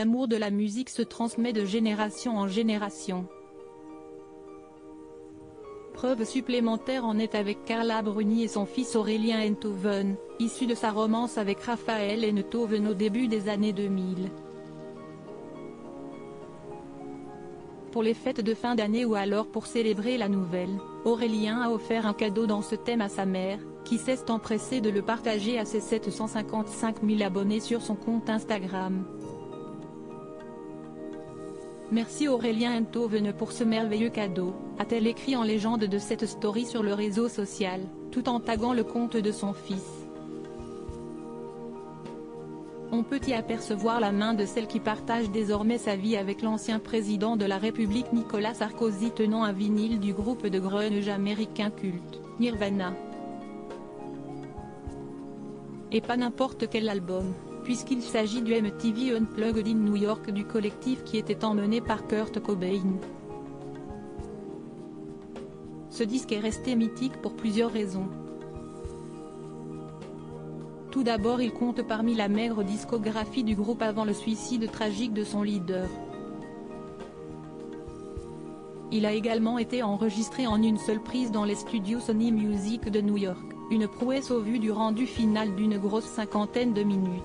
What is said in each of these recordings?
l'amour de la musique se transmet de génération en génération. Preuve supplémentaire en est avec Carla Bruni et son fils Aurélien Enthoven, issu de sa romance avec Raphaël Enthoven au début des années 2000. Pour les fêtes de fin d'année ou alors pour célébrer la nouvelle, Aurélien a offert un cadeau dans ce thème à sa mère, qui s'est empressée de le partager à ses 755 000 abonnés sur son compte Instagram. Merci Aurélien Enthoven pour ce merveilleux cadeau, a-t-elle écrit en légende de cette story sur le réseau social, tout en taguant le compte de son fils. On peut y apercevoir la main de celle qui partage désormais sa vie avec l'ancien président de la République Nicolas Sarkozy tenant un vinyle du groupe de grunge américain culte, Nirvana. Et pas n'importe quel album, puisqu'il s'agit du MTV Unplugged in New York du collectif qui était emmené par Kurt Cobain. Ce disque est resté mythique pour plusieurs raisons. Tout d'abord, il compte parmi la maigre discographie du groupe avant le suicide tragique de son leader. Il a également été enregistré en une seule prise dans les studios Sony Music de New York, une prouesse au vu du rendu final d'une grosse 50aine de minutes.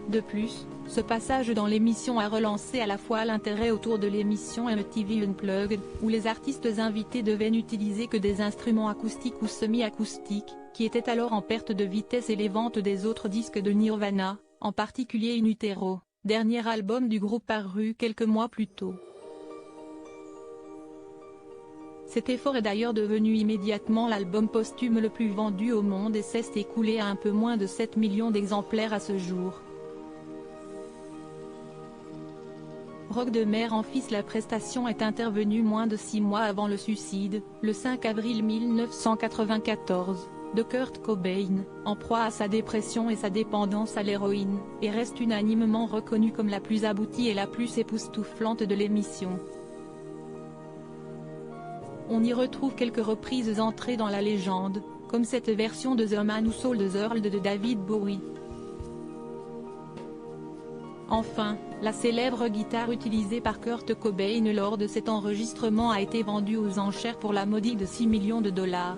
De plus, ce passage dans l'émission a relancé à la fois l'intérêt autour de l'émission MTV Unplugged, où les artistes invités devaient n'utiliser que des instruments acoustiques ou semi-acoustiques, qui étaient alors en perte de vitesse, et les ventes des autres disques de Nirvana, en particulier In Utero, dernier album du groupe paru quelques mois plus tôt. Cet effort est d'ailleurs devenu immédiatement l'album posthume le plus vendu au monde et s'est écoulé à un peu moins de 7 millions d'exemplaires à ce jour. Rock de mer en fils. La prestation est intervenue moins de 6 mois avant le suicide, le 5 avril 1994, de Kurt Cobain, en proie à sa dépression et sa dépendance à l'héroïne, et reste unanimement reconnue comme la plus aboutie et la plus époustouflante de l'émission. On y retrouve quelques reprises entrées dans la légende, comme cette version de The Man Who Sold the World de David Bowie. Enfin, la célèbre guitare utilisée par Kurt Cobain lors de cet enregistrement a été vendue aux enchères pour la modique de 6 millions de dollars.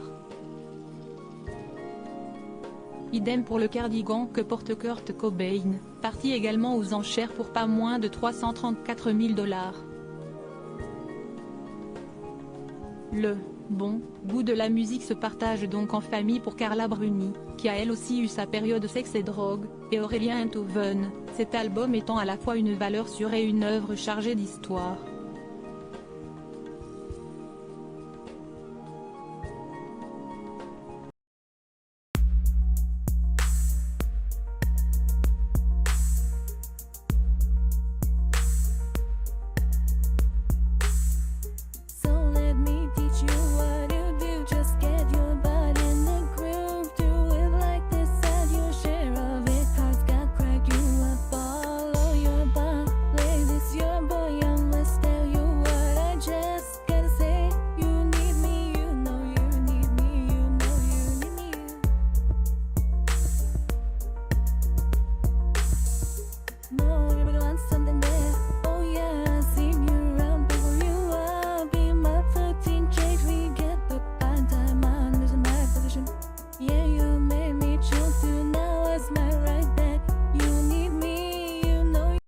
Idem pour le cardigan que porte Kurt Cobain, parti également aux enchères pour pas moins de 334 000 dollars. Le bon goût de la musique se partage donc en famille pour Carla Bruni, qui a elle aussi eu sa période sexe et drogue, et Aurélien Enthoven, cet album étant à la fois une valeur sûre et une œuvre chargée d'histoire.